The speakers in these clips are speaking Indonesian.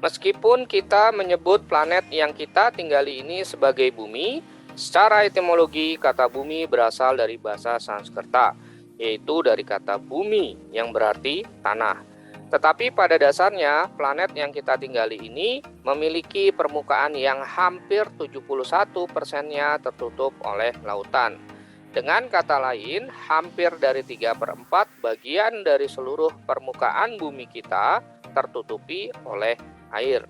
Meskipun kita menyebut planet yang kita tinggali ini sebagai bumi, secara etimologi kata bumi berasal dari bahasa Sanskerta, yaitu dari kata bumi yang berarti tanah. Tetapi pada dasarnya planet yang kita tinggali ini memiliki permukaan yang hampir 71%-nya tertutup oleh lautan. Dengan kata lain, hampir dari 3/4 bagian dari seluruh permukaan bumi kita tertutupi oleh air.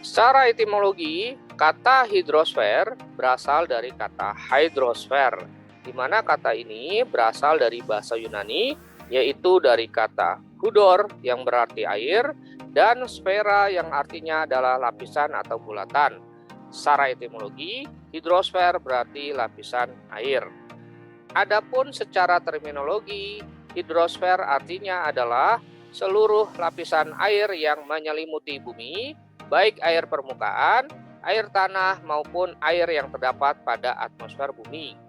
Secara etimologi, kata hidrosfer berasal dari kata hydrosfer, di mana kata ini berasal dari bahasa Yunani, yaitu dari kata hudor yang berarti air, dan sfera yang artinya adalah lapisan atau bulatan. Secara etimologi, hidrosfer berarti lapisan air. Adapun secara terminologi, hidrosfer artinya adalah seluruh lapisan air yang menyelimuti bumi, baik air permukaan, air tanah, maupun air yang terdapat pada atmosfer bumi.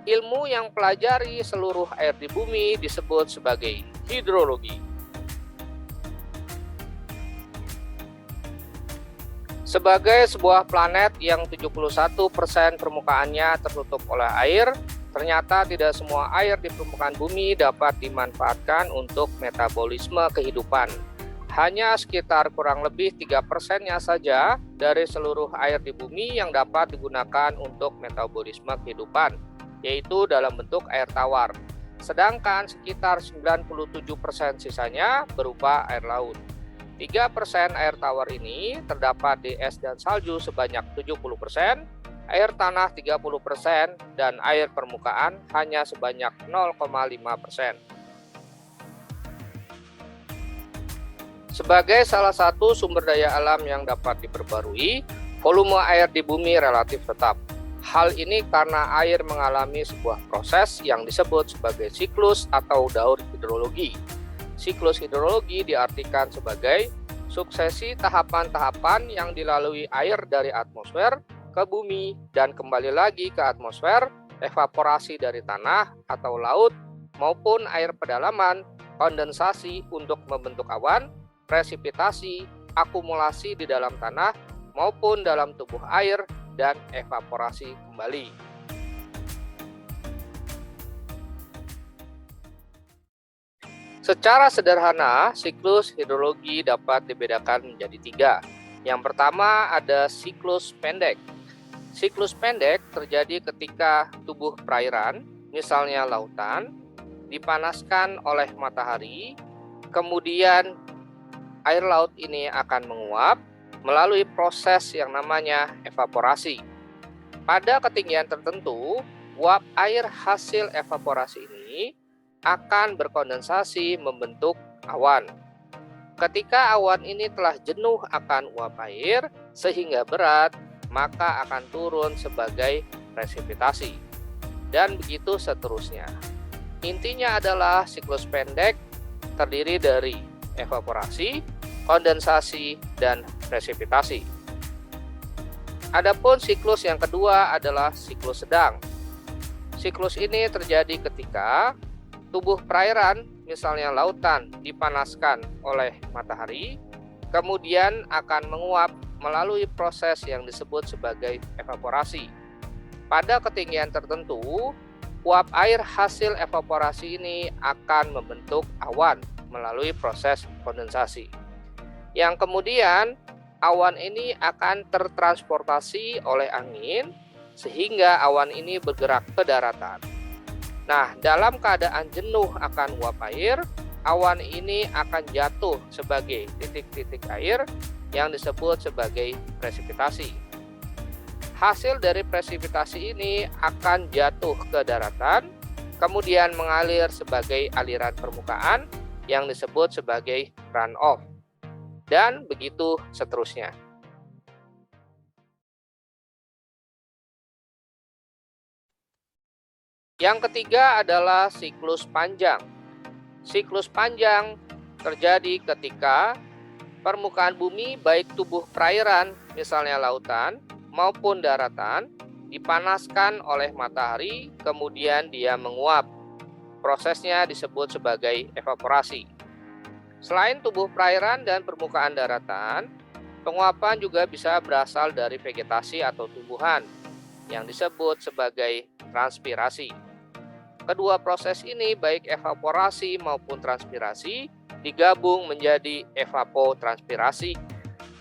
Ilmu yang pelajari seluruh air di bumi disebut sebagai hidrologi. Sebagai sebuah planet yang 71% permukaannya tertutup oleh air, ternyata tidak semua air di permukaan bumi dapat dimanfaatkan untuk metabolisme kehidupan. Hanya sekitar kurang lebih 3%-nya saja dari seluruh air di bumi yang dapat digunakan untuk metabolisme kehidupan, yaitu dalam bentuk air tawar. Sedangkan sekitar 97% sisanya berupa air laut. 3% air tawar ini terdapat di es dan salju sebanyak 70%, air tanah 30%, dan air permukaan hanya sebanyak 0,5%. Sebagai salah satu sumber daya alam yang dapat diperbarui, volume air di bumi relatif tetap. Hal ini karena air mengalami sebuah proses yang disebut sebagai siklus atau daur hidrologi. Siklus hidrologi diartikan sebagai suksesi tahapan-tahapan yang dilalui air dari atmosfer ke bumi dan kembali lagi ke atmosfer, evaporasi dari tanah atau laut maupun air pedalaman, kondensasi untuk membentuk awan, presipitasi, akumulasi di dalam tanah maupun dalam tubuh air, dan evaporasi kembali. Secara sederhana, siklus hidrologi dapat dibedakan menjadi 3. Yang pertama ada siklus pendek. Siklus pendek terjadi ketika tubuh perairan, misalnya lautan, dipanaskan oleh matahari, kemudian air laut ini akan menguap melalui proses yang namanya evaporasi. Pada ketinggian tertentu, uap air hasil evaporasi ini akan berkondensasi membentuk awan. Ketika awan ini telah jenuh akan uap air sehingga berat, maka akan turun sebagai presipitasi. Dan begitu seterusnya. Intinya adalah siklus pendek terdiri dari evaporasi, kondensasi, dan presipitasi. Adapun siklus yang kedua adalah siklus sedang. Siklus ini terjadi ketika tubuh perairan, misalnya lautan, dipanaskan oleh matahari, kemudian akan menguap melalui proses yang disebut sebagai evaporasi. Pada ketinggian tertentu, uap air hasil evaporasi ini akan membentuk awan melalui proses kondensasi. Yang kemudian awan ini akan tertransportasi oleh angin sehingga awan ini bergerak ke daratan. Nah, dalam keadaan jenuh akan uap air, awan ini akan jatuh sebagai titik-titik air yang disebut sebagai presipitasi. Hasil dari presipitasi ini akan jatuh ke daratan, kemudian mengalir sebagai aliran permukaan yang disebut sebagai runoff, dan begitu seterusnya. Yang ketiga adalah siklus panjang. Siklus panjang terjadi ketika permukaan bumi baik tubuh perairan, misalnya lautan, maupun daratan, dipanaskan oleh matahari, kemudian dia menguap. Prosesnya disebut sebagai evaporasi. Selain tubuh perairan dan permukaan daratan, penguapan juga bisa berasal dari vegetasi atau tumbuhan yang disebut sebagai transpirasi. Kedua proses ini, baik evaporasi maupun transpirasi, digabung menjadi evapotranspirasi.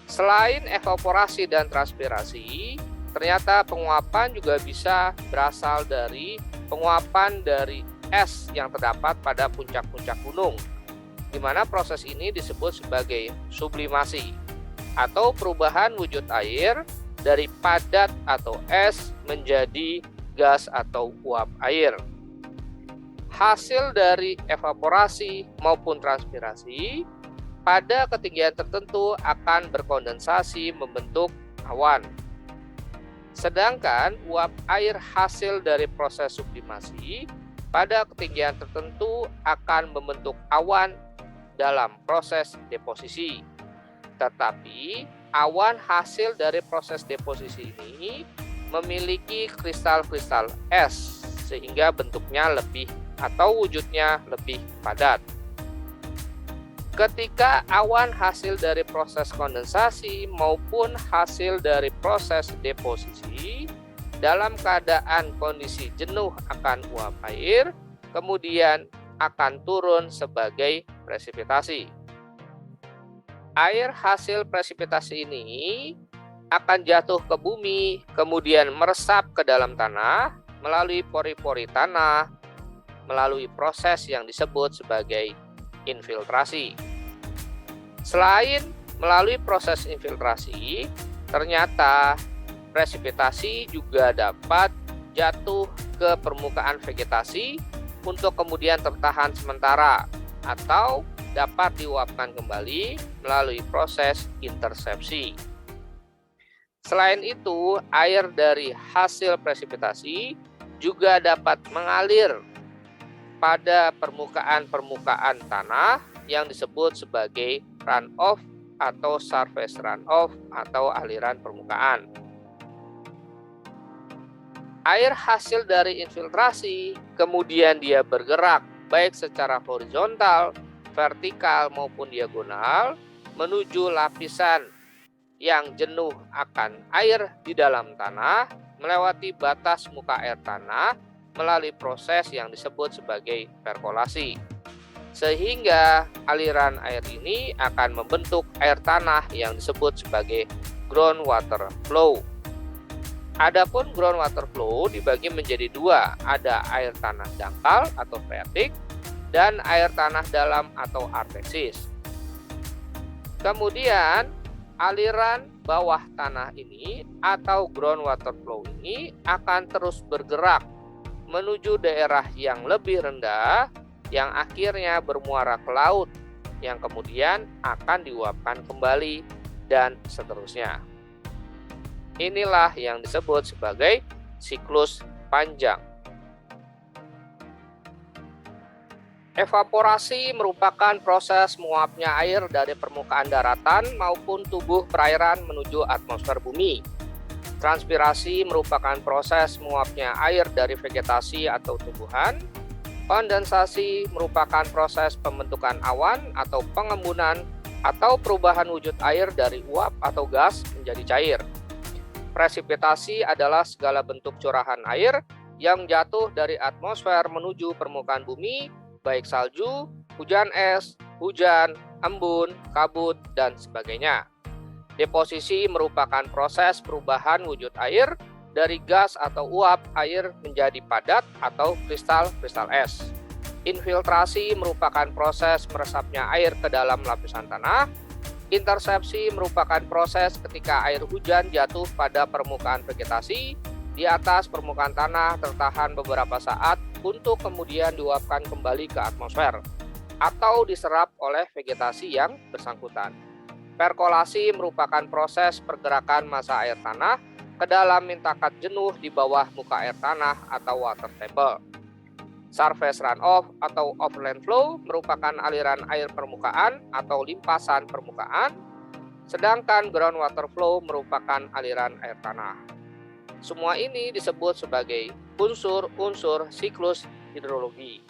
Selain evaporasi dan transpirasi, ternyata penguapan juga bisa berasal dari penguapan dari es yang terdapat pada puncak-puncak gunung, di mana proses ini disebut sebagai sublimasi atau perubahan wujud air dari padat atau es menjadi gas atau uap air. Hasil dari evaporasi maupun transpirasi pada ketinggian tertentu akan berkondensasi membentuk awan. Sedangkan uap air hasil dari proses sublimasi pada ketinggian tertentu akan membentuk awan dalam proses deposisi. Tetapi awan hasil dari proses deposisi ini memiliki kristal-kristal es sehingga bentuknya lebih atau wujudnya lebih padat. Ketika awan hasil dari proses kondensasi maupun hasil dari proses deposisi dalam keadaan kondisi jenuh akan uap air, kemudian akan turun sebagai presipitasi. Air hasil presipitasi ini akan jatuh ke bumi, kemudian meresap ke dalam tanah melalui pori-pori tanah, melalui proses yang disebut sebagai infiltrasi. Selain melalui proses infiltrasi, ternyata presipitasi juga dapat jatuh ke permukaan vegetasi untuk kemudian tertahan sementara atau dapat diuapkan kembali melalui proses intersepsi. Selain itu, air dari hasil presipitasi juga dapat mengalir pada permukaan tanah yang disebut sebagai runoff atau surface runoff atau aliran permukaan. Air hasil dari infiltrasi kemudian dia bergerak baik secara horizontal, vertikal maupun diagonal menuju lapisan yang jenuh akan air di dalam tanah melewati batas muka air tanah melalui proses yang disebut sebagai perkolasi. Sehingga aliran air ini akan membentuk air tanah yang disebut sebagai groundwater flow. Adapun groundwater flow dibagi menjadi dua, ada air tanah dangkal atau phreatic dan air tanah dalam atau artesis. Kemudian aliran bawah tanah ini atau groundwater flow ini akan terus bergerak menuju daerah yang lebih rendah yang akhirnya bermuara ke laut yang kemudian akan diuapkan kembali dan seterusnya. Inilah yang disebut sebagai siklus panjang. Evaporasi merupakan proses menguapnya air dari permukaan daratan maupun tubuh perairan menuju atmosfer bumi. Transpirasi merupakan proses menguapnya air dari vegetasi atau tumbuhan. Kondensasi merupakan proses pembentukan awan atau pengembunan atau perubahan wujud air dari uap atau gas menjadi cair. Presipitasi adalah segala bentuk curahan air yang jatuh dari atmosfer menuju permukaan bumi, baik salju, hujan es, hujan, embun, kabut, dan sebagainya. Deposisi merupakan proses perubahan wujud air dari gas atau uap air menjadi padat atau kristal-kristal es. Infiltrasi merupakan proses meresapnya air ke dalam lapisan tanah. Intersepsi merupakan proses ketika air hujan jatuh pada permukaan vegetasi di atas permukaan tanah tertahan beberapa saat untuk kemudian diuapkan kembali ke atmosfer atau diserap oleh vegetasi yang bersangkutan. Perkolasi merupakan proses pergerakan massa air tanah ke dalam mintakat jenuh di bawah muka air tanah atau water table. Surface runoff atau overland flow merupakan aliran air permukaan atau limpasan permukaan sedangkan groundwater flow merupakan aliran air tanah. Semua ini disebut sebagai unsur-unsur siklus hidrologi.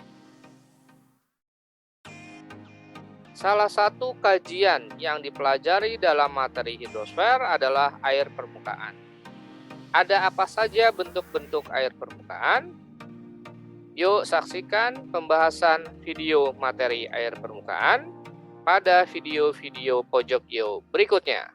Salah satu kajian yang dipelajari dalam materi hidrosfer adalah air permukaan. Ada apa saja bentuk-bentuk air permukaan? Yuk saksikan pembahasan video materi air permukaan pada video-video pojok berikutnya.